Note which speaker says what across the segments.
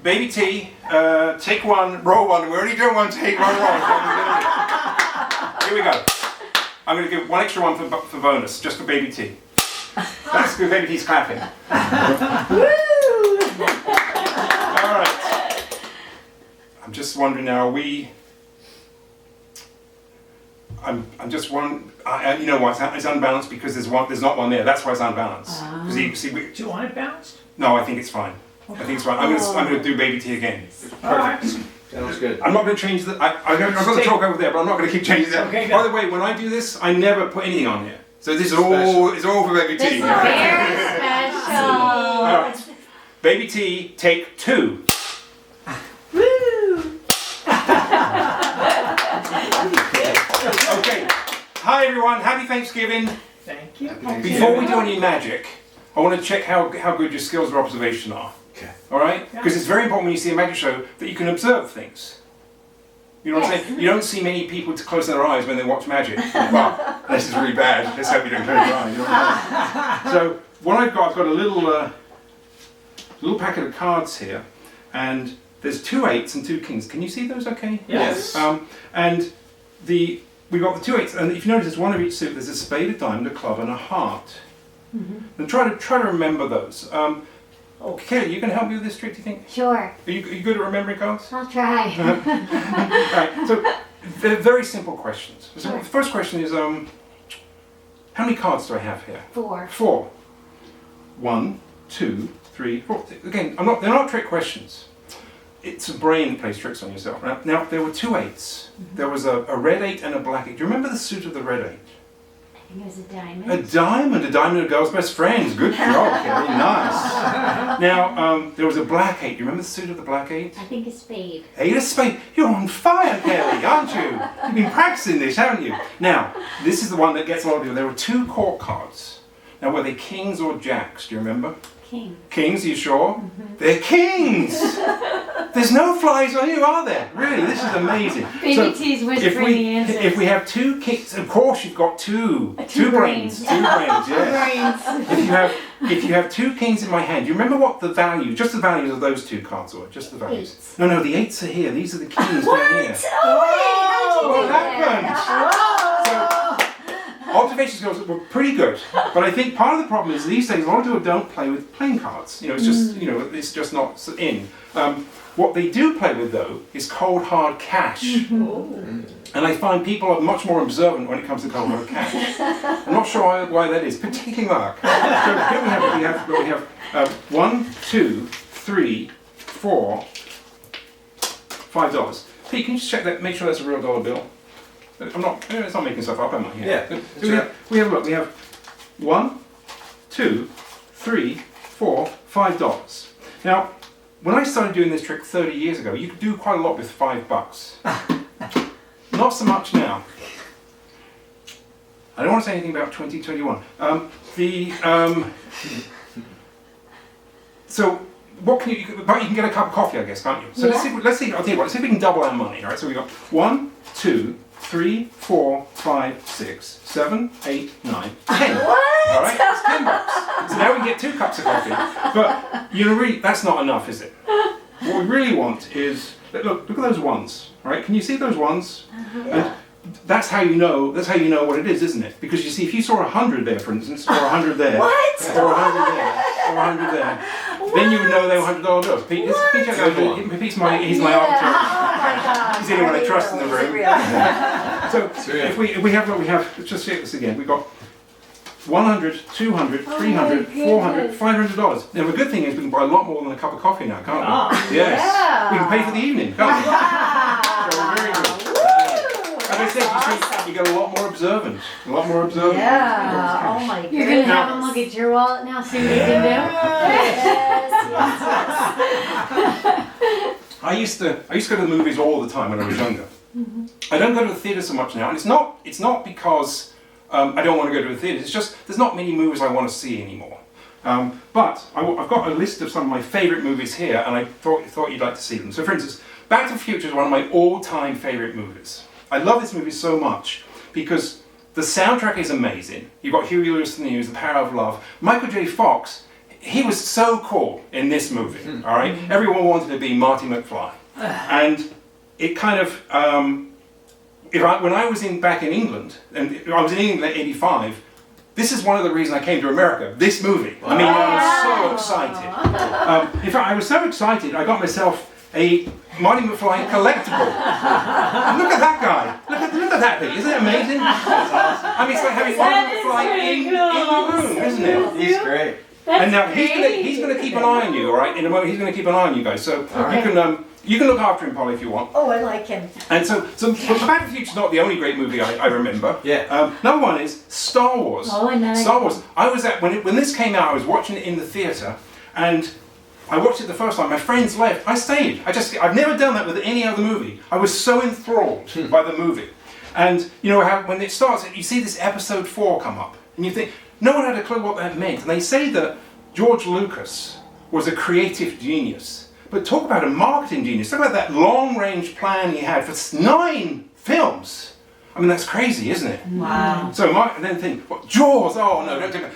Speaker 1: Baby T, take one, roll one. We're only doing one, take one, roll. Here we go. I'm going to give one extra one for bonus, just for Baby T. That's good, Baby T's clapping.
Speaker 2: Woo!
Speaker 1: All right. I'm just wondering now, I'm just wondering, you know what, it's unbalanced because there's not one there. That's why it's unbalanced.
Speaker 3: Do you want it balanced?
Speaker 1: No, I think it's fine. I think it's fine. I'm going to do Baby T again. Perfect.
Speaker 4: Sounds good.
Speaker 1: I'm not going to change the. I'm going to talk over there, but I'm not going to keep changing that.
Speaker 3: Okay,
Speaker 1: by the way, when I do this, I never put anything on here. So this is all. It's all for Baby T.
Speaker 2: This is very special.
Speaker 1: All right. Baby T, take two.
Speaker 2: Woo!
Speaker 1: Okay. Hi everyone. Happy Thanksgiving.
Speaker 3: Thank you.
Speaker 1: Before we do any magic, I want to check how good your skills of observation are.
Speaker 4: Okay.
Speaker 1: All right? Because it's very important when you see a magic show that you can observe things. You know what I'm saying? You don't see many people to close their eyes when they watch magic. Well, this is really bad. Let's hope you don't close your eyes. You know what I'm saying? So what I've got a little packet of cards here, and there's 2 8s and 2 kings. Can you see those? Okay.
Speaker 3: Yes.
Speaker 1: And we've got the 2 8s, and if you notice, there's one of each suit. There's a spade, a diamond, a club, and a heart. And try to remember those. Kelly, you can help me with this trick, do you think?
Speaker 2: Sure.
Speaker 1: Are you good at remembering cards?
Speaker 2: I'll try.
Speaker 1: Right, so they're very simple questions. So the first question is, how many cards do I have here?
Speaker 2: 4.
Speaker 1: 4. 1, 2, 3, 4. Again, they're not trick questions. It's a brain that plays tricks on yourself. Right? Now, there were 2 8s. There was a red 8 and a black 8. Do you remember the suit of the red 8?
Speaker 2: I think it was a diamond.
Speaker 1: A diamond, a girl's best friend. Good job, Kelly. Nice. Now, there was a black 8. Do you remember the suit of the black 8?
Speaker 2: I think a spade.
Speaker 1: 8 of spade. You're on fire, Kelly, aren't you? You've been practicing this, haven't you? Now, this is the one that gets a lot of people. There were 2 court cards. Now, were they kings or jacks? Do you remember?
Speaker 2: King.
Speaker 1: Kings, are you sure? They're kings! There's no flies on you, are there? Really, this is amazing.
Speaker 2: Baby T's whispering the answers.
Speaker 1: If we have 2 kings, of course you've got two brains. 2 brains, yes. If you have 2 kings in my hand, do you remember what the value, just the values of those 2 cards were? Just the values.
Speaker 2: 8s.
Speaker 1: No, the 8s are here. These are the kings
Speaker 2: What?
Speaker 1: down here.
Speaker 2: Oh, wait,
Speaker 1: What
Speaker 2: how'd you do
Speaker 1: happened?
Speaker 2: that?
Speaker 1: Observation skills were pretty good, but I think part of the problem is these days a lot of people don't play with playing cards. It's just it's just not in. What they do play with though is cold hard cash, and I find people are much more observant when it comes to cold hard cash. I'm not sure why that is, particularly Mark. So here we have 1, 2, 3, 4, $5. Pete, can you just check that? Make sure that's a real dollar bill. It's not making stuff up, am I?
Speaker 4: Yeah.
Speaker 1: So we have 1, 2, 3, 4, $5. Now, when I started doing this trick 30 years ago, you could do quite a lot with $5. Not so much now. I don't want to say anything about 2021. So what can you can get a cup of coffee, I guess, can't you? So let's see. I'll tell you what. Let's see if we can double our money. All right. So we got 1, 2, 3, 4, 5, 6, 7, 8, 9, 10.
Speaker 2: What?
Speaker 1: All right, it's $10. So now we can get 2 cups of coffee. But really, that's not enough, is it? What we really want is look at those ones. All right, can you see those ones? And that's how you know what it is, isn't it? Because you see, if you saw 100 there, for instance, or 100 there,
Speaker 2: What?
Speaker 1: or 100 there, or 100 there, then you would know they were $100 bills. Pete, Pete's he's my arbiter. He's the only one I trust in the room. So if we have, let's just check this again. We've got 100, 200, 300, 400, $500. Now the good thing is we can buy a lot more than a cup of coffee now, can't we? Yes.
Speaker 2: Yeah.
Speaker 1: We can pay for the evening, can't we?
Speaker 2: Wow.
Speaker 1: So we're very good. As I said,
Speaker 2: Awesome.
Speaker 1: you get a lot more observant. A lot more observant.
Speaker 2: Yeah. Oh my goodness.
Speaker 5: You're gonna have him look at your wallet now, see what you can do?
Speaker 2: Yes.
Speaker 1: I used to go to the movies all the time when I was younger. I don't go to the theatre so much now, and it's not because I don't want to go to the theatre. It's just there's not many movies I want to see anymore. But I've got a list of some of my favourite movies here, and I thought you'd like to see them. So, for instance, Back to the Future is one of my all-time favourite movies. I love this movie so much because the soundtrack is amazing. You've got Huey Lewis in the News, The Power of Love. Michael J. Fox, he was so cool in this movie, all right? Everyone wanted to be Marty McFly. And it kind of, when I was back in England, and I was in England in '85, this is one of the reasons I came to America, this movie. I mean, I was so excited. In fact, I was so excited, I got myself a Marty McFly collectible. Look at that guy. Look at that thing. Isn't it amazing? I mean, it's like having Marty McFly in the room, isn't it?
Speaker 4: He's great.
Speaker 1: And now he's gonna keep an eye on you, all right? In a moment, he's gonna keep an eye on you guys. So you can look after him, Polly, if you want.
Speaker 2: Oh, I like him.
Speaker 1: And so Back to the Future's not the only great movie I remember.
Speaker 4: Yeah.
Speaker 1: Number one is Star Wars.
Speaker 5: Oh, I know.
Speaker 1: Star Wars. I was at when this came out. I was watching it in the theater, and I watched it the first time. My friends left. I stayed. I've never done that with any other movie. I was so enthralled by the movie. And you know how when it starts, you see this episode 4 come up, and you think no one had a clue what that meant. And they say that George Lucas was a creative genius, but talk about a marketing genius. Talk about that long-range plan he had for 9 films. I mean, that's crazy, isn't it?
Speaker 2: Wow.
Speaker 1: So and then think, what, Jaws? Oh no, don't take it.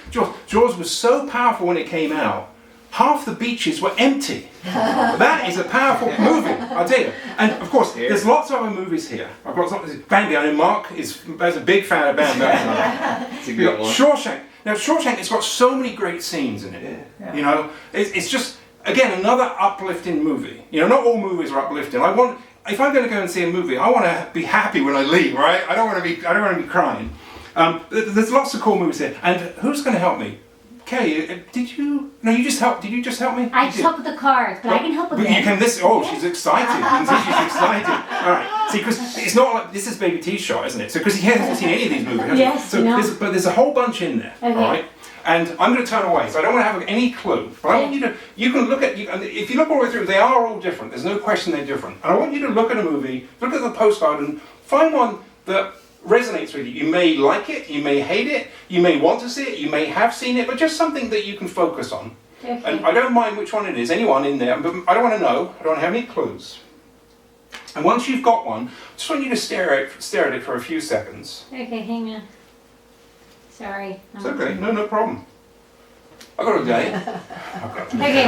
Speaker 1: Jaws was so powerful when it came out. Half the beaches were empty. That is a powerful movie, I'll tell you. And of course, there's lots of other movies here. I've got Bambi. I know Mark is a big fan of Bambi.
Speaker 4: It's a good one.
Speaker 1: Shawshank. Now Shawshank, it's got so many great scenes in it.
Speaker 3: Yeah.
Speaker 1: You know, it's just again another uplifting movie. You know, not all movies are uplifting. If I'm going to go and see a movie, I want to be happy when I leave, right? I don't want to be crying. There's lots of cool movies here. And who's going to help me? Kelly, did you just help me?
Speaker 5: I just help with the cards, but I can help with
Speaker 1: But
Speaker 5: this.
Speaker 1: you can she's excited. You can see she's excited. All right. See, because it's not like this is Baby T's shot, isn't it? So because he hasn't seen any of these movies. Has he?
Speaker 5: Yes,
Speaker 1: So
Speaker 5: no.
Speaker 1: there's a whole bunch in there.
Speaker 5: Okay.
Speaker 1: All right. And I'm going to turn away, so I don't want to have any clue. But I want you can look at, and if you look all the way through, they are all different. There's no question they're different. And I want you to look at a movie, look at the postcard, and find one that resonates with you. You may like it, you may hate it, you may want to see it, you may have seen it, but just something that you can focus on.
Speaker 5: Okay.
Speaker 1: And I don't mind which one it is, anyone in there, but I don't want to know, I don't have any clues. And once you've got one, I just want you to stare at it for a few seconds.
Speaker 5: Okay, hang on. Sorry.
Speaker 1: It's okay, no problem. I got a day.
Speaker 5: Okay,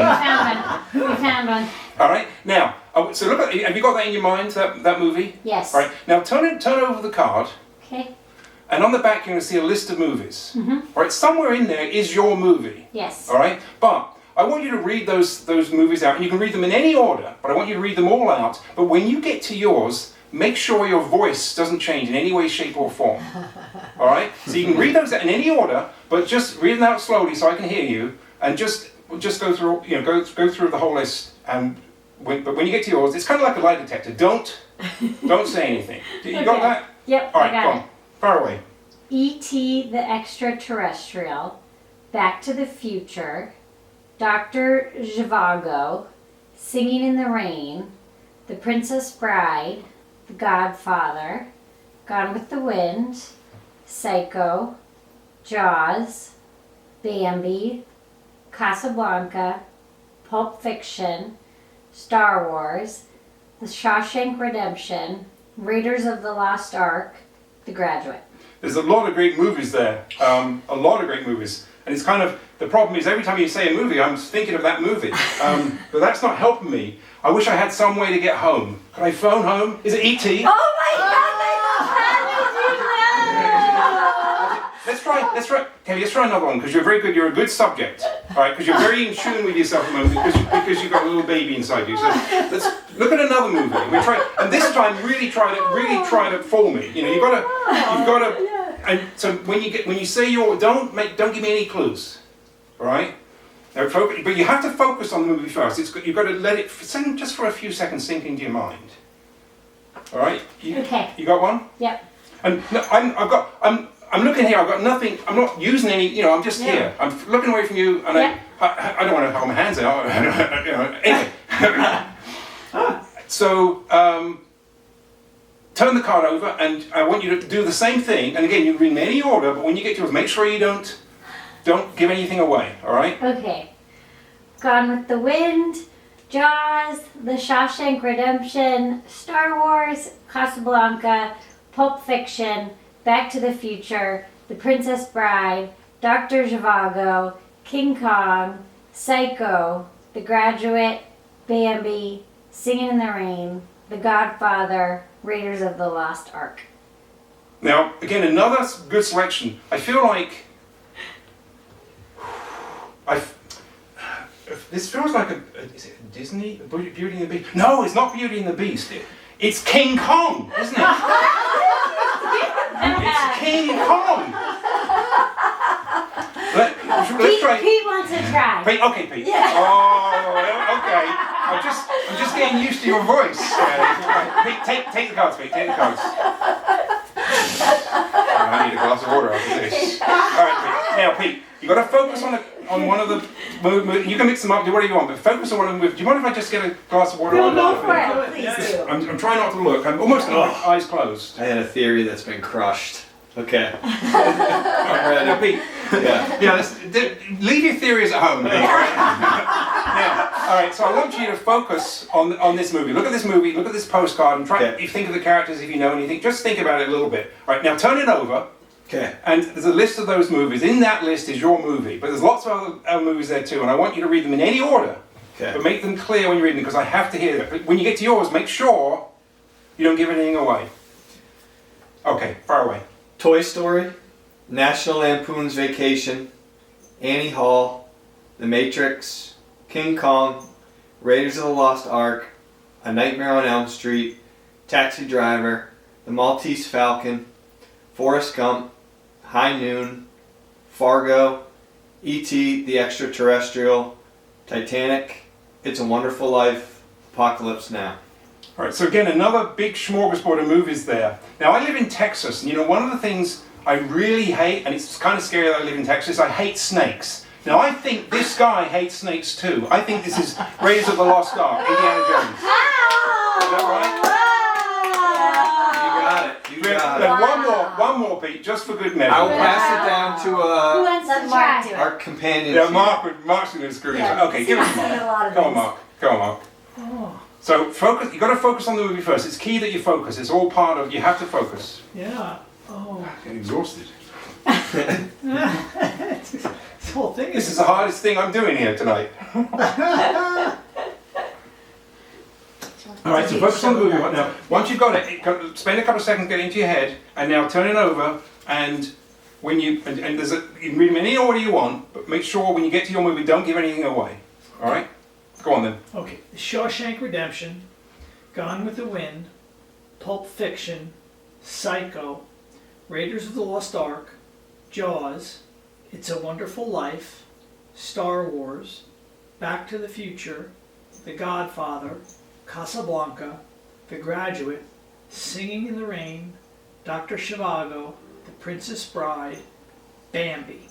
Speaker 5: we found one.
Speaker 1: All right, now, so look at, have you got that in your mind, that movie?
Speaker 5: Yes.
Speaker 1: All right, now turn over the card,
Speaker 5: Okay.
Speaker 1: and on the back you're going to see a list of movies. All right, somewhere in there is your movie.
Speaker 5: Yes.
Speaker 1: All right, but I want you to read those movies out, and you can read them in any order, but I want you to read them all out. But when you get to yours, make sure your voice doesn't change in any way, shape, or form. All right, so you can read those out in any order, but just read them out slowly so I can hear you, and just go through, go through the whole list. And but when you get to yours, it's kind of like a lie detector. Don't say anything. You got that?
Speaker 5: Yep,
Speaker 1: All
Speaker 5: I
Speaker 1: right,
Speaker 5: got
Speaker 1: go
Speaker 5: it.
Speaker 1: on. Fire away.
Speaker 5: E.T. the Extraterrestrial, Back to the Future, Dr. Zhivago, Singing in the Rain, The Princess Bride, The Godfather, Gone with the Wind, Psycho, Jaws, Bambi, Casablanca, Pulp Fiction, Star Wars, The Shawshank Redemption, Raiders of the Lost Ark, The Graduate.
Speaker 1: There's a lot of great movies there. A lot of great movies. And it's kind of, the problem is every time you say a movie, I'm thinking of that movie. But that's not helping me. I wish I had some way to get home. Can I phone home? Is it E.T.?
Speaker 2: Oh my God!
Speaker 1: Let's try, okay, let's try another one, because you're very good, you're a good subject. All right, because you're very in tune with yourself at the moment, because you've got a little baby inside you. So let's look at another movie. We try, and this time really try to fool me. You've got to, and so when you say don't give me any clues. All right? Now, but you have to focus on the movie first. You've got to let it just for a few seconds sink into your mind. All right?
Speaker 5: Okay.
Speaker 1: You got one?
Speaker 5: Yep.
Speaker 1: And no, I'm looking here. I've got nothing. I'm not using any. I'm just here. I'm looking away from you, and I don't want to hold my hands out. Anyway, so turn the card over, and I want you to do the same thing. And again, you can read in any order, but when you get to it, make sure you don't give anything away. All right?
Speaker 5: Okay. Gone with the Wind, Jaws, The Shawshank Redemption, Star Wars, Casablanca, Pulp Fiction, Back to the Future, The Princess Bride, Dr. Zhivago, King Kong, Psycho, The Graduate, Bambi, Singing in the Rain, The Godfather, Raiders of the Lost Ark.
Speaker 1: Now, again, another good selection. I feel like this feels like is it a Disney? Beauty and the Beast? No, it's not Beauty and the Beast. It's King Kong, isn't it? It's King Kong. Let's try.
Speaker 5: Pete wants to try.
Speaker 1: Pete, okay, Pete. Yeah. Oh, okay. I'm just getting used to your voice. Right. Pete, take the cards, Pete. Take the cards. I need a glass of water after this. All right, Pete. Now, Pete, you got to focus on one of the. You can mix them up, do whatever you want, but focus on one of them. Do you mind if I just get a glass of water?
Speaker 2: Go for it. Please do.
Speaker 1: I'm trying not to look. I'm almost got my eyes closed.
Speaker 4: I had a theory that's been crushed. Okay.
Speaker 1: All right, now, Pete.
Speaker 4: Yeah.
Speaker 1: Leave your theories at home. Pete, right? Now, all right. So I want you to focus on this movie. Look at this movie. Look at this postcard, and try.
Speaker 4: Okay.
Speaker 1: You think of the characters if you know anything. Just think about it a little bit. All right. Now turn it over.
Speaker 4: Okay.
Speaker 1: And there's a list of those movies. In that list is your movie, but there's lots of other movies there too. And I want you to read them in any order,
Speaker 4: Okay.
Speaker 1: but make them clear when you're reading them because I have to hear them. But when you get to yours, make sure you don't give anything away. Okay, far away.
Speaker 4: Toy Story, National Lampoon's Vacation, Annie Hall, The Matrix, King Kong, Raiders of the Lost Ark, A Nightmare on Elm Street, Taxi Driver, The Maltese Falcon, Forrest Gump, High Noon, Fargo, E.T. the Extraterrestrial, Titanic, It's a Wonderful Life, Apocalypse Now.
Speaker 1: All right, so again, another big smorgasbord of movies there. Now, I live in Texas, and you know, one of the things I really hate, and it's kind of scary that I live in Texas, I hate snakes. Now, I think this guy hates snakes too. I think this is Raiders of the Lost Ark, Indiana Jones. Is that right?
Speaker 4: You got it.
Speaker 1: Now, one more, Pete, just for good measure.
Speaker 4: I will pass it down
Speaker 5: Who
Speaker 4: to
Speaker 5: wants to
Speaker 2: Mark
Speaker 5: try?
Speaker 2: do it.
Speaker 4: our companion.
Speaker 1: Yeah,
Speaker 4: here.
Speaker 1: Mark's going to screw this
Speaker 2: Yeah,
Speaker 1: up. Okay, give it
Speaker 2: I've
Speaker 1: to
Speaker 2: seen a
Speaker 1: Mark.
Speaker 2: lot of
Speaker 1: Come on,
Speaker 2: these.
Speaker 1: Mark. Come on, Mark.
Speaker 3: Oh,
Speaker 1: So focus. You got to focus on the movie first. It's key that you focus. It's all part of. You have to focus.
Speaker 3: yeah. Oh.
Speaker 1: I'm getting exhausted.
Speaker 3: This whole thing
Speaker 1: This is
Speaker 3: is.
Speaker 1: the hardest thing I'm doing here tonight. All right, so focus on the movie right now. Once you've got it, spend a couple of seconds getting into your head, and now turn it over. And when you and there's a, you can read them in any order you want, but make sure when you get to your movie, don't give anything away. All right, go on then.
Speaker 3: Okay. Shawshank Redemption, Gone with the Wind, Pulp Fiction, Psycho, Raiders of the Lost Ark, Jaws, It's a Wonderful Life, Star Wars, Back to the Future, The Godfather, Casablanca, The Graduate, Singing in the Rain, Dr. Zhivago, The Princess Bride, Bambi.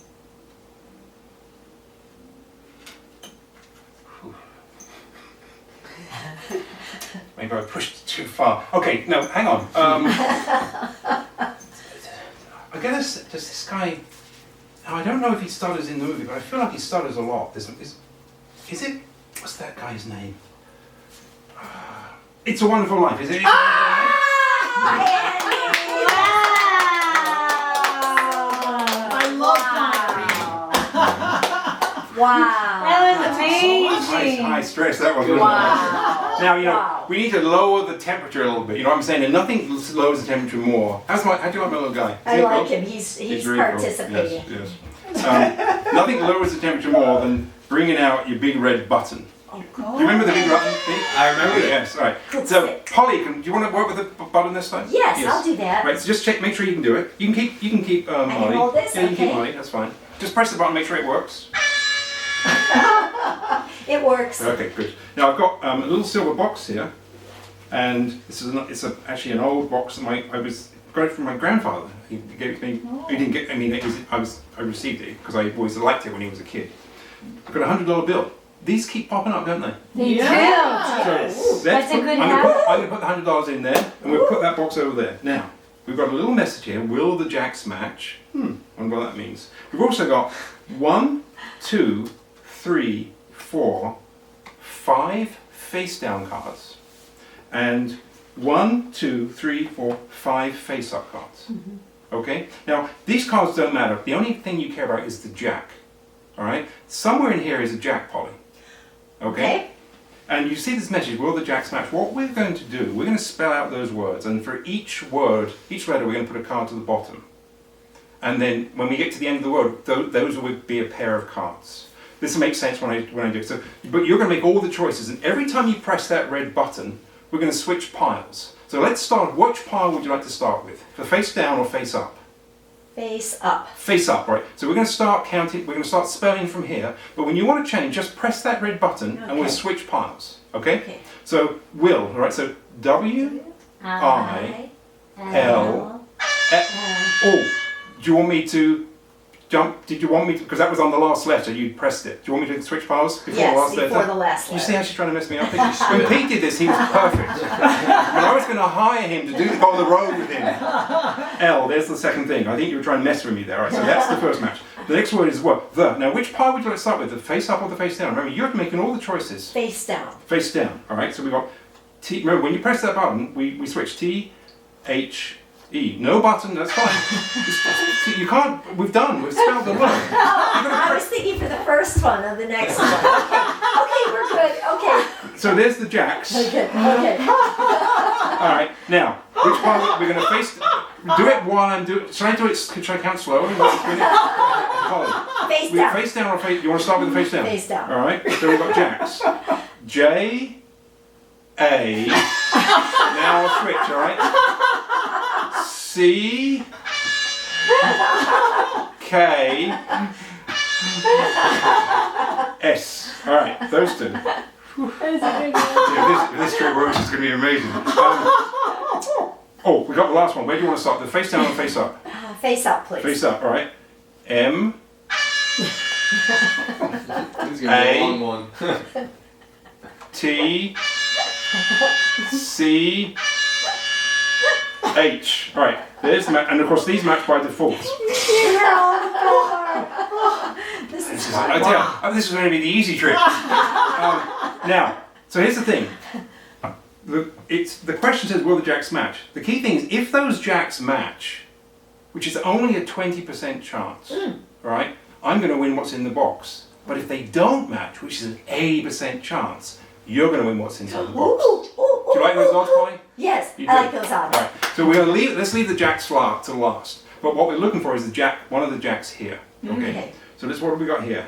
Speaker 1: Maybe I pushed too far. Okay, no, hang on. I guess does this guy? Now, I don't know if he stutters in the movie, but I feel like he stutters a lot. Is it? What's that guy's name? It's a Wonderful Life. Is it?
Speaker 3: I love that.
Speaker 2: Wow.
Speaker 5: That was amazing.
Speaker 1: High stress that one.
Speaker 2: Wow.
Speaker 1: Now, you know,
Speaker 2: Wow.
Speaker 1: we need to lower the temperature a little bit. You know what I'm saying? And nothing lowers the temperature more. How do you like my little guy? Is
Speaker 2: I
Speaker 1: he
Speaker 2: like
Speaker 1: cool?
Speaker 2: him. He's
Speaker 1: He's really cool.
Speaker 2: participating.
Speaker 1: Yes, yes. Nothing lowers the temperature more than bringing out your big red button.
Speaker 2: Oh,
Speaker 1: Do you remember the big button thing?
Speaker 4: I remember it.
Speaker 1: Yes, right.
Speaker 2: Good
Speaker 1: So,
Speaker 2: sit.
Speaker 1: Polly, do you want to work with the button this time?
Speaker 2: Yes, I'll do that.
Speaker 1: Right, so just check, make sure you can do it. You can keep Molly.
Speaker 2: hold this?
Speaker 1: Yeah, you can keep
Speaker 2: Okay.
Speaker 1: Molly, that's fine. Just press the button, make sure it works.
Speaker 2: It works.
Speaker 1: Okay, good. Now I've got a little silver box here, and this is actually an old box that I got it from my grandfather. He gave it me. He didn't get. I mean, I received it because I always liked it when he was a kid. I've got a $100 bill. These keep popping up, don't they?
Speaker 5: They
Speaker 3: Yeah.
Speaker 5: do.
Speaker 1: So
Speaker 5: That's a good
Speaker 1: I'm
Speaker 5: habit.
Speaker 1: going to put the $100 in there, and we'll put that box over there. Now we've got a little message here. Will the jacks match? I wonder what that means. We've also got 1, 2, 3, 4, 5 face down cards, and 1, 2, 3, 4, 5 face up cards. Okay. Now these cards don't matter. The only thing you care about is the jack. All right. Somewhere in here is a jack, Polly. Okay. And you see this message, will the jacks match? What we're going to do, we're going to spell out those words, and for each word, each letter, we're going to put a card to the bottom. And then when we get to the end of the word, those will be a pair of cards. This will make sense when I do it. So, but you're going to make all the choices, and every time you press that red button, we're going to switch piles. So let's start. Which pile would you like to start with? For face down or face up?
Speaker 2: Face up.
Speaker 1: Face up, right. So we're going to start counting, we're going to start spelling from here, but when you want to change, just press that red button and we'll switch piles, okay?
Speaker 2: Okay.
Speaker 1: So, will, all right, so W, I, L, oh, do you want me to jump, did you want me to, because that was on the last letter, you pressed it. Do you want me to switch piles before the last letter?
Speaker 2: Yes, before the last
Speaker 1: You
Speaker 2: letter.
Speaker 1: see how she's trying to mess me up? When Pete did this, he was perfect. But I was going to hire him to go on the road with him. L, there's the second thing. I think you were trying to mess with me there. All right, so that's the first match. The next word is what? The. Now, which pile would you like to start with? The face up or the face down? Remember, you're making all the choices.
Speaker 2: Face down.
Speaker 1: Face down. All right, so we've got T. Remember, when you press that button, we switch T, H, E. No button, that's fine. You can't, we've spelled the word.
Speaker 2: I was thinking for the first one of the next one. Okay, we're good. Okay.
Speaker 1: So there's the jacks.
Speaker 2: Okay.
Speaker 1: All right, now, which part we're going to face? Do it while I'm doing. Should I do it? Should I count slowly?
Speaker 2: Face down.
Speaker 1: Face down or face? You want to start with the face down?
Speaker 2: Face down.
Speaker 1: All right. So we've got jacks. J, A. Now I'll switch. All right. C, K, S. All right. Those two. Yeah, this trip works is going to be amazing. Oh, we got the last one. Where do you want to start? The face down or face up?
Speaker 2: Face up, please.
Speaker 1: Face up, all right. M.
Speaker 4: This is gonna be a long one.
Speaker 1: T. C. H. All right. There's the match, and of course these match by default.
Speaker 2: This is
Speaker 1: I tell you, this is going to be the easy trick. Now, so here's the thing. The question says, will the jacks match? The key thing is, if those jacks match, which is only a 20% chance, right? I'm going to win what's in the box. But if they don't match, which is an 80% chance, you're going to win what's inside the box. Do you like those odds, Polly?
Speaker 2: Yes,
Speaker 1: You
Speaker 2: I
Speaker 1: do?
Speaker 2: like those odds.
Speaker 1: All right. So we're going to let's leave the jacks to last. But what we're looking for is the jack, one of the jacks here. Okay. So this, what have we got here?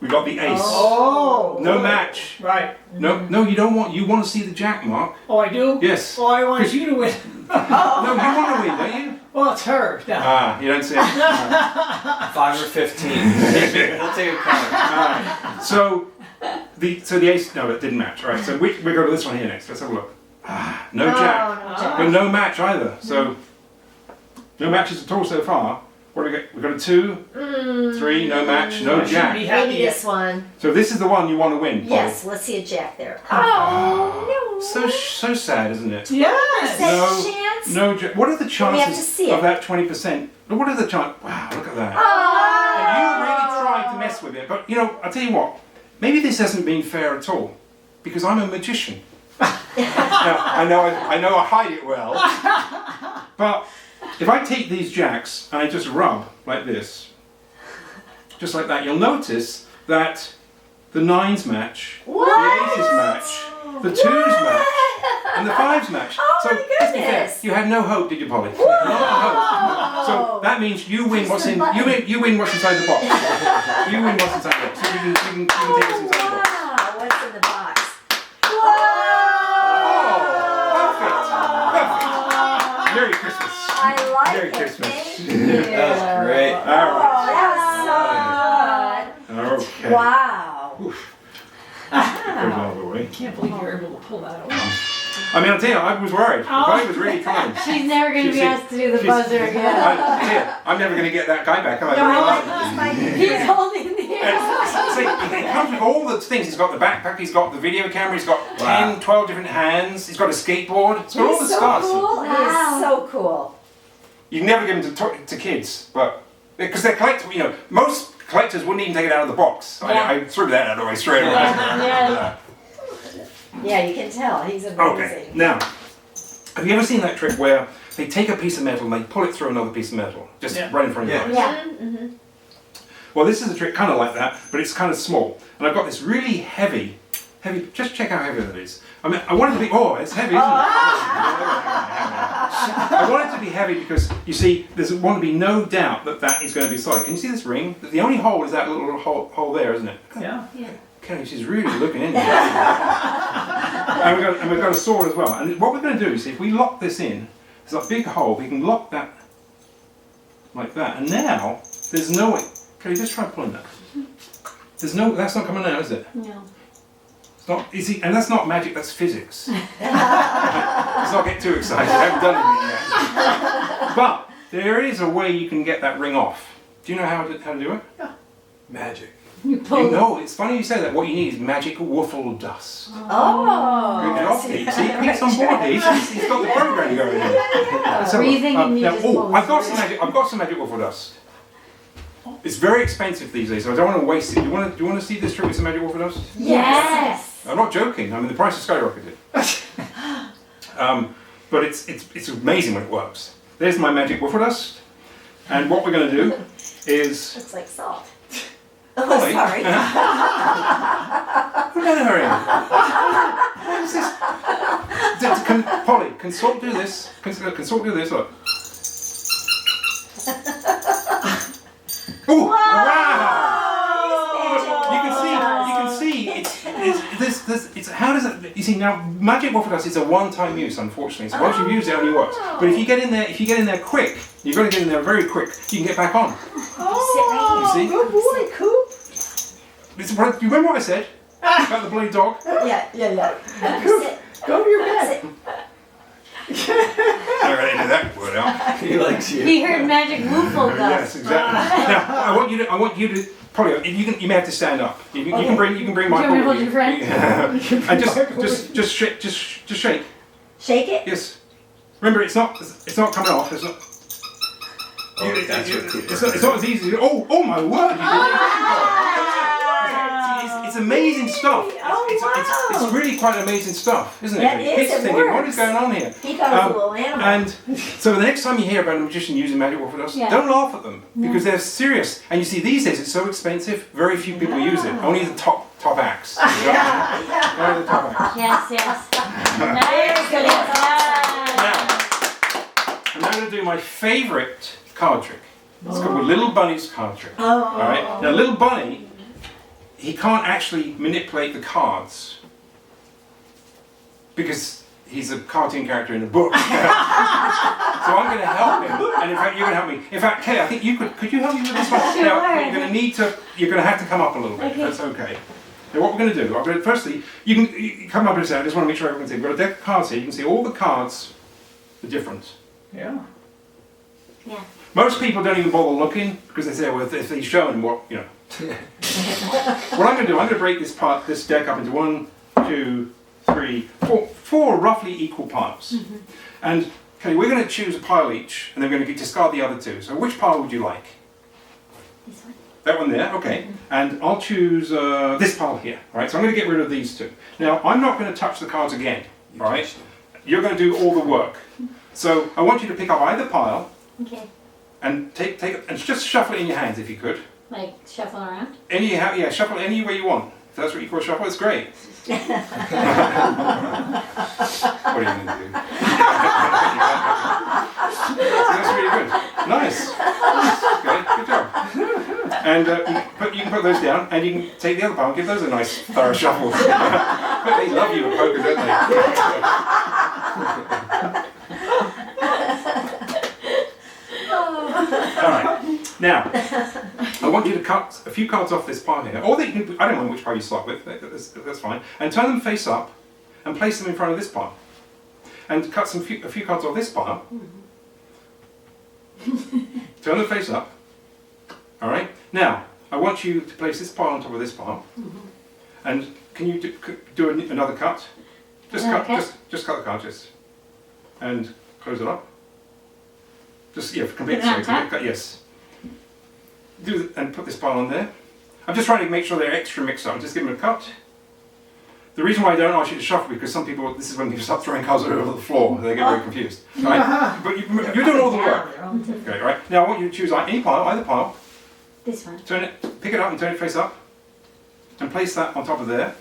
Speaker 1: We've got the ace.
Speaker 3: Oh.
Speaker 1: No match.
Speaker 3: Right.
Speaker 1: No, you don't want. You want to see the jack, Mark.
Speaker 3: Oh, I do?
Speaker 1: Yes.
Speaker 3: Oh, I want you to win.
Speaker 1: No, you want to win, don't you?
Speaker 3: Well, it's her. No.
Speaker 1: Ah, you don't see it.
Speaker 4: 5 or 15. We'll take a card.
Speaker 1: Alright. So the ace. No, it didn't match. All right. So we go to this one here next. Let's have a look. No jack,
Speaker 2: No jack.
Speaker 1: but no match either. So no matches at all so far. What do we get? We've got a 2, 3, no match, no
Speaker 3: I should be
Speaker 1: jack.
Speaker 3: happy.
Speaker 2: Maybe this one.
Speaker 1: So this is the one you want to win, Polly.
Speaker 2: Yes, let's see a jack there. Oh, no.
Speaker 1: So sad, isn't it?
Speaker 3: Yes.
Speaker 2: That chance?
Speaker 1: No jack. What are the
Speaker 2: we have to
Speaker 1: chances
Speaker 2: see
Speaker 1: of
Speaker 2: it.
Speaker 1: that 20%? What are the chances? Wow, look at that.
Speaker 2: Oh.
Speaker 1: And you really tried to mess with it, but you know, I'll tell you what, maybe this hasn't been fair at all, because I'm a magician. Now, I know I hide it well, but if I take these jacks and I just rub like this, just like that, you'll notice that the 9s match,
Speaker 2: What?
Speaker 1: the 8s match, the 2s match, and the 5s match.
Speaker 2: Oh
Speaker 1: so,
Speaker 2: my
Speaker 1: let's be fair,
Speaker 2: goodness.
Speaker 1: you had no hope, did you, Polly? No hope. So that means you win what's in you win what's inside the box. You win what's inside the box. So you can take what's inside the box.
Speaker 2: Wow, what's in the box?
Speaker 1: Perfect. Merry Christmas.
Speaker 2: I like
Speaker 1: Merry
Speaker 2: it.
Speaker 1: Christmas.
Speaker 2: Thank you.
Speaker 4: That was great.
Speaker 1: All
Speaker 2: Oh, that was so
Speaker 1: Okay.
Speaker 2: good. Wow.
Speaker 1: Goes all the way.
Speaker 3: I can't believe you were able to pull that off.
Speaker 1: I mean, I'll tell you, I was worried.
Speaker 3: Oh.
Speaker 1: I was really trying.
Speaker 5: She's never going to be asked to do the buzzer again.
Speaker 1: I tell you, I'm never going to get that guy back. Am I?
Speaker 5: He's holding the
Speaker 1: See, it comes with all the things. He's got the backpack, he's got the video camera, he's got 10, 12 different hands, he's got a skateboard, he's got all the
Speaker 2: He's so
Speaker 1: stuff.
Speaker 2: cool. He is so cool.
Speaker 1: You can never give them to kids, but because they're collectible, you know, most collectors wouldn't even take it out of the box.
Speaker 5: Yeah.
Speaker 1: I threw that out of the way straight away.
Speaker 5: Yeah.
Speaker 2: Yeah, you can tell. He's amazing.
Speaker 1: Okay, now, have you ever seen that trick where they take a piece of metal and they pull it through another piece of metal, just
Speaker 3: Yeah.
Speaker 1: right in front of your
Speaker 4: Yeah.
Speaker 1: eyes?
Speaker 2: Yeah.
Speaker 1: Well, Well, this is a trick kind of like that, but it's kind of small. And I've got this really heavy, just check how heavy that is. I mean, I want it to be, oh, it's heavy, isn't it? I want it to be heavy because, you see, there's want to be no doubt that that is going to be solid. Can you see this ring? The only hole is that little hole there, isn't it?
Speaker 3: Yeah.
Speaker 1: Okay, she's really looking in there. and we've got a sword as well. And what we're going to do is, if we lock this in, there's a big hole, we can lock that like that. And now, there's no way. Can you just try pulling that? That's not coming out, is it?
Speaker 5: No.
Speaker 1: It's not, you see, and that's not magic, that's physics. Let's not get too excited, I haven't done anything yet. But there is a way you can get that ring off. Do you know how to do it?
Speaker 3: Yeah.
Speaker 4: Magic.
Speaker 5: You pull.
Speaker 1: No, it's funny you say that. What you need is magic waffle dust.
Speaker 2: Oh.
Speaker 1: Good job, Pete. See, Pete's on board. He's got the program going on. Let's have a look.
Speaker 5: Breathing and you
Speaker 1: now,
Speaker 5: just
Speaker 1: oh,
Speaker 5: pull.
Speaker 1: I've got some magic waffle dust. It's very expensive these days, so I don't want to waste it. Do you want to see this trick with some magic waffle dust?
Speaker 5: Yes.
Speaker 1: I'm not joking. I mean, the price has skyrocketed. But it's amazing when it works. There's my magic waffle dust, and what we're going to do is.
Speaker 2: Looks like salt.
Speaker 1: Polly.
Speaker 2: Sorry.
Speaker 1: We're going to hurry up. What is this? Polly, can salt do this? Can salt do this? Look. Oh! Wow! You can see. It's how does it? You see now, magic waffle dust is a one-time use, unfortunately. So once you've used it, it only works. But if you get in there quick, you've got to get in there very quick. You can get back on.
Speaker 2: Oh,
Speaker 1: You see?
Speaker 2: good boy, Coop.
Speaker 1: Do you remember what I said about the bloody dog?
Speaker 2: Yeah.
Speaker 3: Coop, go to your bed.
Speaker 1: I already did that word out.
Speaker 4: He likes you.
Speaker 5: He heard magic waffle dust.
Speaker 1: Yes, exactly. Now I want you to probably you may have to stand up. You can bring Michael.
Speaker 5: Do you want me to hold your friend?
Speaker 1: And just shake.
Speaker 2: Shake it.
Speaker 1: Yes. Remember, it's not coming off. It's not.
Speaker 4: That's what Cooper
Speaker 1: It's not as easy. Oh my word! It's amazing stuff. It's really quite amazing stuff, isn't it?
Speaker 2: That is,
Speaker 1: Kids
Speaker 2: it
Speaker 1: thinking, what
Speaker 2: works.
Speaker 1: is going on here?
Speaker 2: He thought it was a little animal.
Speaker 1: And so the next time you hear about a magician using magic waffle dust,
Speaker 5: Yeah.
Speaker 1: don't laugh at them because they're serious. And you see, these days it's so expensive, very few people use it. Only the top acts. Only the top acts.
Speaker 5: Yes. Nice. Good job.
Speaker 1: Now, I'm now going to do my favourite card trick. It's called Little Bunny's card trick.
Speaker 2: Oh.
Speaker 1: All right. Now, Little Bunny, he can't actually manipulate the cards because he's a cartoon character in a book. So I'm going to help him, and in fact, you're going to help me. In fact, Kay, I think you could you help me with this one?
Speaker 5: Sure.
Speaker 1: Now, you're going to have to come up a little bit.
Speaker 5: Okay.
Speaker 1: That's okay. Now, what we're going to do? firstly, you can come up and say. I just want to make sure everyone can see. We've got a deck of cards here. You can see all the cards are different.
Speaker 3: Yeah.
Speaker 5: Yeah.
Speaker 1: Most people don't even bother looking because they say, well, if he's showing what, you know. What I'm going to do, I'm going to break this deck up into 1, 2, 3, 4 roughly equal piles. And okay, we're going to choose a pile each, and then we're going to discard the other 2. So which pile would you like?
Speaker 5: This one.
Speaker 1: That one there, okay. And I'll choose this pile here. All right, so I'm going to get rid of these 2. Now, I'm not going to touch the cards again. All right, you're going to do all the work. So I want you to pick up either pile.
Speaker 5: Okay.
Speaker 1: And take and just shuffle it in your hands if you could.
Speaker 5: Like shuffle around?
Speaker 1: Shuffle it any way you want. If that's what you call shuffle, it's great. What are you going to do? That's really good. Nice. Okay, good job. And you can put those down, and you can take the other pile and give those a nice thorough shuffle. But they love you at poker, don't they? Alright, now, I want you to cut a few cards off this pile here, or I don't mind which pile you start with, that's fine, and turn them face up and place them in front of this pile. And cut a few cards off this pile, turn them face up, alright? Now, I want you to place this pile on top of this pile, and can you do another cut? Just cut the card, and close it up. Just complete cut. Yes. And put this pile on there. I'm just trying to make sure they're extra mixed up. Just give them a cut. The reason why I don't ask you to shuffle because some people, this is when people start throwing cards over the floor. They get very confused. Right? But you're doing all the work. Okay, right. Now I want you to choose any pile, either pile.
Speaker 5: This one.
Speaker 1: Pick it up and turn it face up, and place that on top of there.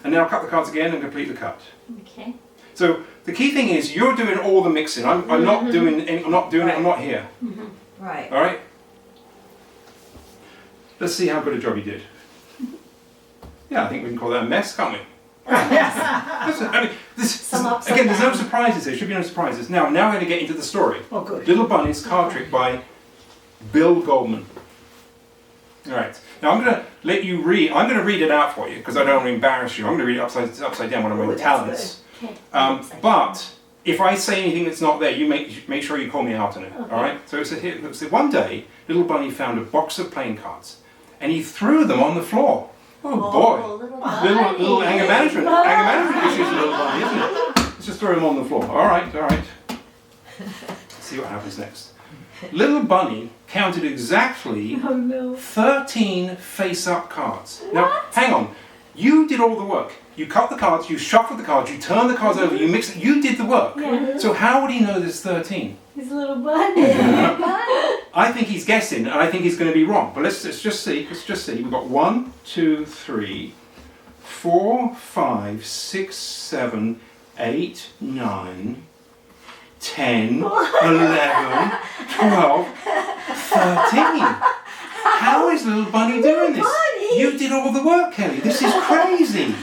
Speaker 1: And now cut the cards again and complete the cut.
Speaker 5: Okay.
Speaker 1: So the key thing is you're doing all the mixing. I'm not doing any, I'm not doing it. I'm not here.
Speaker 2: Right.
Speaker 1: All right. Let's see how good a job you did. Yeah, I think we can call that a mess, can't we? Listen, I mean, again, there's no surprises here. Should be no surprises. Now I'm going to get into the story.
Speaker 3: Oh, good.
Speaker 1: Little Bunny's Card Trick by Bill Goldman. All right. Now I'm going to let you read. I'm going to read it out for you because I don't want to embarrass you. I'm going to read it upside down when I'm in talents.
Speaker 5: Okay.
Speaker 1: But if I say anything that's not there, you make sure you call me out on it.
Speaker 5: Okay.
Speaker 1: All right. So it said one day, Little Bunny found a box of playing cards, and he threw them on the floor. Oh boy. Little anger management issues, Little Bunny, isn't it? Let's just throw them on the floor. All right. Let's see what happens next. Little Bunny counted exactly 13 face-up cards. Now, hang on. You did all the work. You cut the cards, you shuffled the cards, you turned the cards over, you mixed it. You did the work.
Speaker 5: Yeah.
Speaker 1: So how would he know there's 13?
Speaker 5: His little bunny.
Speaker 1: I think he's guessing, and I think he's going to be wrong. But let's just see. We've got 1, 2, 3, 4, 5, 6, 7, 8, 9, 10, 11, 12, 13. How is Little Bunny doing this? You did all the work, Kelly. This is crazy.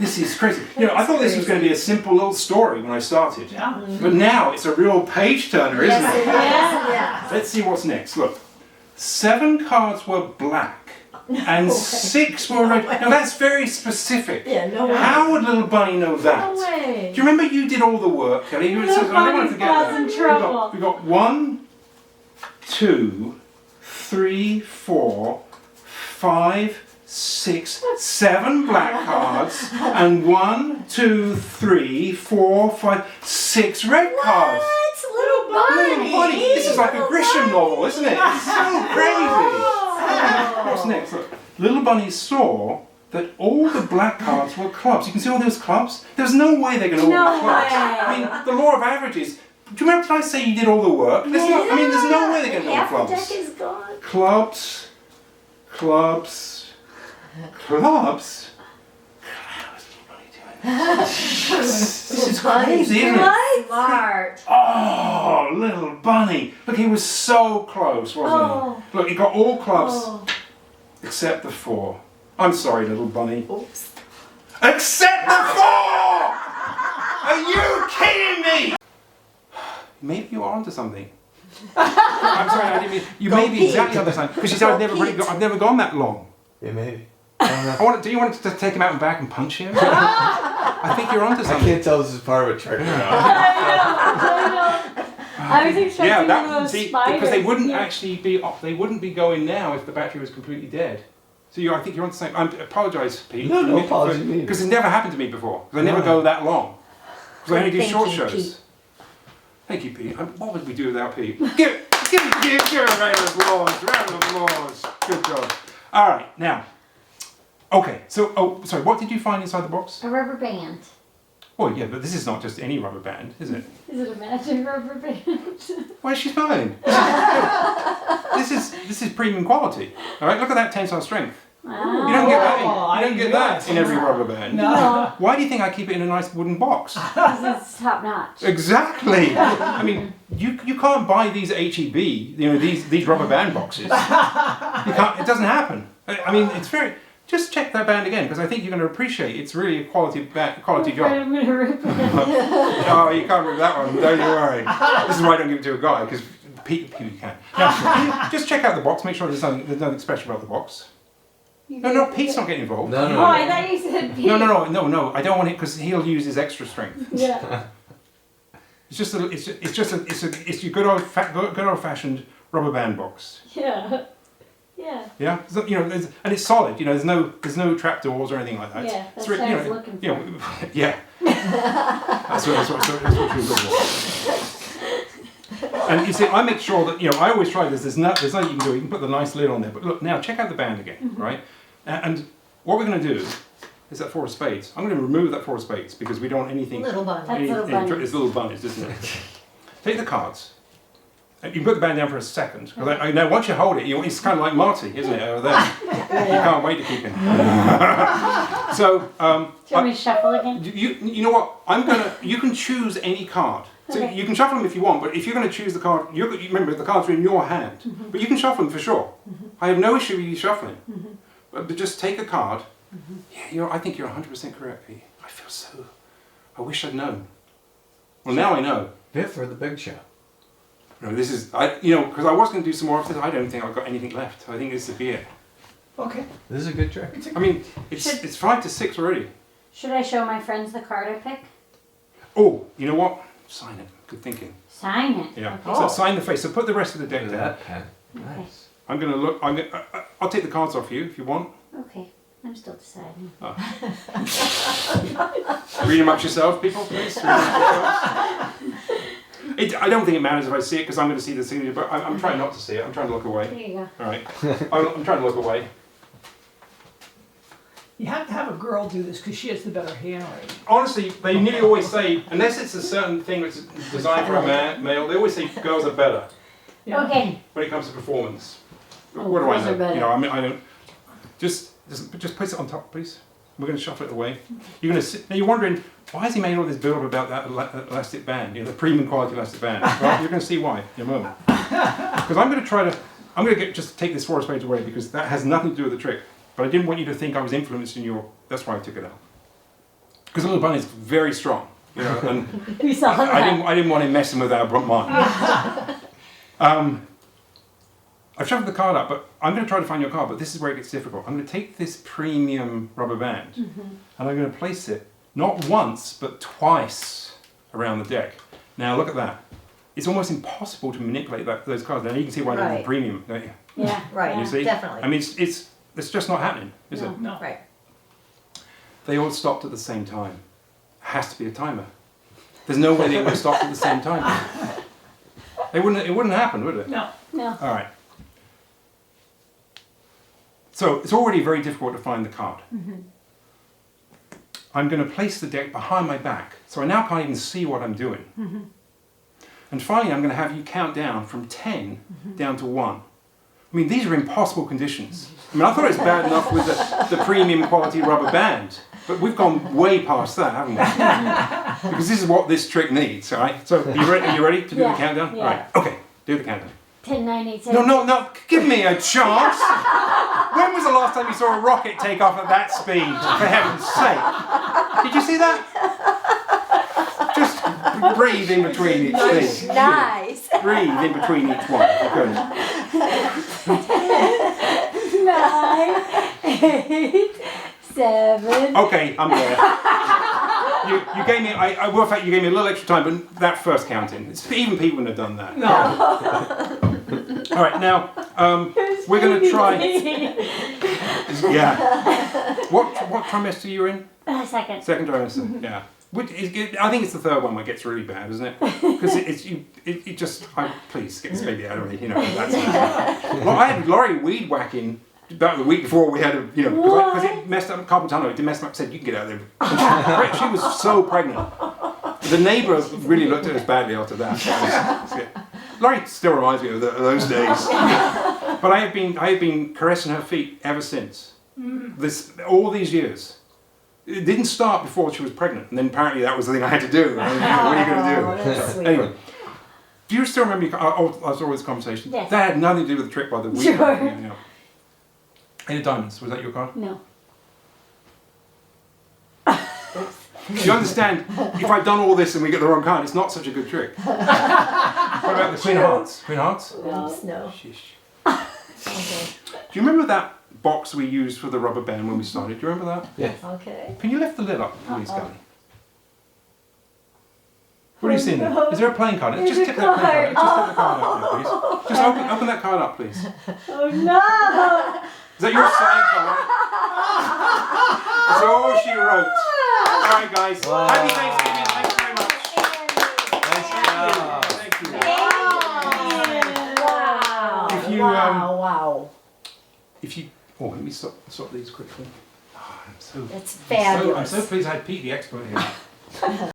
Speaker 1: This is crazy. You know, I thought this was going to be a simple little story when I started.
Speaker 3: Yeah.
Speaker 1: But now it's a real page turner, isn't it?
Speaker 2: Yeah.
Speaker 1: Let's see what's next. Look. 7 cards were black and 6 were red. Now that's very specific.
Speaker 2: Yeah, no way.
Speaker 1: How would Little Bunny know that?
Speaker 5: No way.
Speaker 1: Do you remember you did all the work, Kelly?
Speaker 5: Little
Speaker 1: I don't want to
Speaker 5: Bunny
Speaker 1: forget
Speaker 5: falls
Speaker 1: that.
Speaker 5: in trouble.
Speaker 1: We got 1, 2, 3, 4, 5, 6, 7 black cards, and 1, 2, 3, 4, 5, 6 red cards.
Speaker 2: What? Little Bunny.
Speaker 1: Little Bunny. This is like a Grisham novel, isn't it? It's so crazy. What's next? Look. Little Bunny saw that all the black cards were clubs. You can see all those clubs? There's no way they're going to all be clubs.
Speaker 5: way.
Speaker 1: I mean, the law of averages. Do you remember did I say you did all the work? There's no, I mean, there's no way they're going to all be
Speaker 2: Half the
Speaker 1: clubs.
Speaker 2: deck is gone.
Speaker 1: Clubs. How is Little Bunny doing this? This is crazy, isn't it?
Speaker 2: Smart.
Speaker 1: Oh, Little Bunny. Look, he was so close, wasn't he? Look, he got all clubs except the 4. I'm sorry, Little Bunny.
Speaker 2: Oops.
Speaker 1: Except the 4! Are you kidding me? Maybe you are onto something. I'm sorry, I didn't mean. You may be exactly onto something. Because you said I've never gone that long.
Speaker 4: Yeah, maybe.
Speaker 1: Do you want to take him out and back and punch him? I think you're onto
Speaker 4: I
Speaker 1: something.
Speaker 4: can't tell this is part of a trick or not.
Speaker 5: I know. I was expecting
Speaker 1: Yeah,
Speaker 5: one of
Speaker 1: that
Speaker 5: those
Speaker 1: see,
Speaker 5: spiders.
Speaker 1: because they wouldn't actually be. They wouldn't be going now if the battery was completely dead. So I think you're onto something. I apologise, Pete.
Speaker 4: No apology needed.
Speaker 1: Because it's never happened to me before. Because I never go that long. Because I only do
Speaker 2: Thank
Speaker 1: short
Speaker 2: you,
Speaker 1: shows.
Speaker 2: Pete.
Speaker 1: Thank you, Pete. What would we do without Pete? Give a round of applause. Round of applause. Good job. All right, now. Okay, so, sorry, what did you find inside the box?
Speaker 5: A rubber band.
Speaker 1: Oh, yeah, but this is not just any rubber band, is it?
Speaker 5: Is it a magic rubber band?
Speaker 1: Why is she smiling? This is premium quality. All right, look at that tensile strength.
Speaker 5: Wow.
Speaker 1: You don't get that.
Speaker 3: Oh,
Speaker 1: You don't get that in every rubber band.
Speaker 3: No.
Speaker 1: Why do you think I keep it in a nice wooden box?
Speaker 5: This is top notch.
Speaker 1: Exactly. I mean, you can't buy these HEB, these rubber band boxes. You can't. It doesn't happen. I mean, it's very. Just check that band again because I think you're going to appreciate it's really a quality job.
Speaker 5: I'm gonna rip it.
Speaker 1: Oh, you can't rip that one. Don't you worry. This is why I don't give it to a guy because Pete can. Now, just check out the box. Make sure there's nothing special about the box. No, Pete's not getting involved.
Speaker 4: No.
Speaker 5: Oh, I thought you said Pete.
Speaker 1: No. I don't want it because he'll use his extra strength.
Speaker 5: Yeah.
Speaker 1: It's your good old fashioned rubber band box.
Speaker 5: Yeah. Yeah.
Speaker 1: Yeah, so, and it's solid. There's no trapdoors or anything like that.
Speaker 5: Yeah, that's
Speaker 1: It's
Speaker 5: what I was looking for.
Speaker 1: Yeah. That's what you're looking for. And you see, I make sure that I always try this. There's nothing you can do. You can put the nice lid on there. But look now, check out the band again, right? And what we're going to do is that 4 of spades. I'm going to remove that 4 of spades because we don't want anything.
Speaker 2: Little Bunny.
Speaker 5: That's Little Bunny.
Speaker 1: It's little bunnies, isn't it? Take the cards. You can put the band down for a second. Because I know once you hold it, it's kind of like Marty, isn't it, over there? You can't wait to keep him. So,
Speaker 5: Do you want me to shuffle again?
Speaker 1: you know what? You can choose any card. So
Speaker 5: Okay.
Speaker 1: you can shuffle them if you want, but if you're going to choose the card, remember the cards are in your hand. But you can shuffle them for sure. I have no issue with you shuffling. But just take a card. Yeah, I think you're 100% correct, Pete. I wish I'd known. Well, now I know.
Speaker 4: Fifth or the big show?
Speaker 1: No, this is, because I was going to do some more of this. I don't think I've got anything left. I think this is it.
Speaker 3: Okay.
Speaker 4: This is a good trick.
Speaker 1: I mean, it's 5 to 6 already.
Speaker 5: Should I show my friends the card I pick?
Speaker 1: Oh, you know what? Sign it. Good thinking.
Speaker 5: Sign it.
Speaker 1: Yeah.
Speaker 5: Okay.
Speaker 1: So sign the face. So put the rest of the deck
Speaker 4: Look at
Speaker 1: down.
Speaker 4: that pen. Nice.
Speaker 1: I'm going to look. I'll take the cards off you if you want.
Speaker 5: Okay. I'm still deciding.
Speaker 1: Read them up yourselves, people, please. Read them up yourselves. I don't think it matters if I see it because I'm going to see the signature, but I'm trying not to see it. I'm trying to look away.
Speaker 5: There you go.
Speaker 1: All right. I'm trying to look away.
Speaker 3: You have to have a girl do this because she has the better handwriting.
Speaker 1: Honestly, they nearly always say, unless it's a certain thing that's designed for a male, they always say girls are better
Speaker 3: Yeah.
Speaker 5: Okay.
Speaker 1: when it comes to performance.
Speaker 5: Oh,
Speaker 1: What do I
Speaker 5: girls
Speaker 1: know?
Speaker 5: are better.
Speaker 1: I mean, I don't. Just place it on top, please. We're going to shuffle it away. You're going to sit. Now you're wondering why has he made all this build-up about that elastic band? The premium quality elastic band. Well, you're going to see why in a moment. Because I'm going to just take this forest page away because that has nothing to do with the trick. But I didn't want you to think I was influencing your. That's why I took it out. Because the little bunny is very strong, and
Speaker 5: We saw that.
Speaker 1: I didn't want him messing with our mind. I've shuffled the card up, but I'm going to try to find your card, but this is where it gets difficult. I'm going to take this premium rubber band, and I'm going to place it, not once, but twice around the deck. Now look at that. It's almost impossible to manipulate those cards. Now you can see why they're
Speaker 2: Right.
Speaker 1: premium, don't you?
Speaker 5: Yeah.
Speaker 2: Right.
Speaker 1: You see?
Speaker 2: Definitely.
Speaker 1: I mean, it's just not happening, is it?
Speaker 3: No.
Speaker 2: Right.
Speaker 1: They all stopped at the same time. Has to be a timer. There's no way they would have stopped at the same time. It wouldn't happen, would it?
Speaker 3: No.
Speaker 5: No.
Speaker 1: All right. So it's already very difficult to find the card. I'm going to place the deck behind my back, so I now can't even see what I'm doing. And finally, I'm going to have you count down from 10 down to 1. I mean, these are impossible conditions. I mean, I thought it was bad enough with the premium quality rubber band, but we've gone way past that, haven't we? Because this is what this trick needs, all right? So are you ready to do the
Speaker 5: Yeah,
Speaker 1: countdown?
Speaker 5: yeah.
Speaker 1: All right, okay, do the countdown.
Speaker 5: 10, 9, 8, 7.
Speaker 1: No, give me a chance. When was the last time you saw a rocket take off at that speed, for heaven's sake? Did you see that? Just breathe in between each thing.
Speaker 2: Nice.
Speaker 1: Breathe in between each one. Good.
Speaker 5: 9, 8, 7.
Speaker 1: Okay, I'm there. You gave me, well, in fact, you gave me a little extra time, but that first counting, even Pete wouldn't have done that.
Speaker 3: No.
Speaker 1: All right, now, we're going to try, yeah. What trimester are you in?
Speaker 5: Second.
Speaker 1: Second trimester, yeah. I think it's the third one where it gets really bad, isn't it? Because it just, please, get this baby out of me, that's well, I had Laurie weed whacking about the week before we had because it messed up carpal tunnel, it messed up, said, you can get out of there. And she was so pregnant. The neighbour really looked at us badly after that. Laurie still reminds me of those days. But I have been caressing her feet ever since. All these years. It didn't start before she was pregnant, and then apparently that was the thing I had to do. What are you going to do?
Speaker 2: That's sweet.
Speaker 1: Anyway, do you still remember? I saw this conversation.
Speaker 5: Yes.
Speaker 1: That had nothing to do with the trick by the week.
Speaker 5: Sure.
Speaker 1: Eight of diamonds. Was that your card?
Speaker 5: No.
Speaker 1: Do you understand? If I've done all this and we get the wrong card, it's not such a good trick. What about the Queen of Hearts? Queen of Hearts?
Speaker 2: No.
Speaker 1: Shish.
Speaker 2: Okay.
Speaker 1: Do you remember that box we used for the rubber band when we started? Do you remember that?
Speaker 4: Yeah.
Speaker 2: Okay.
Speaker 1: Can you lift the lid up, please, Kelly? What are you seeing there? Is there a playing card? Just tip that playing card. Just tip the card up there, please. Just open that card up, please.
Speaker 5: Oh no!
Speaker 1: Is that your sign card? That's all she wrote. All right, guys.
Speaker 4: Wow.
Speaker 1: Happy Thanksgiving. Thanks very much.
Speaker 4: Nice job.
Speaker 1: Thank you.
Speaker 2: Wow.
Speaker 1: If you,
Speaker 2: wow.
Speaker 1: let me stop these quickly. Oh,
Speaker 2: That's
Speaker 1: I'm
Speaker 2: fabulous.
Speaker 1: so pleased I had Pete, the expert, here.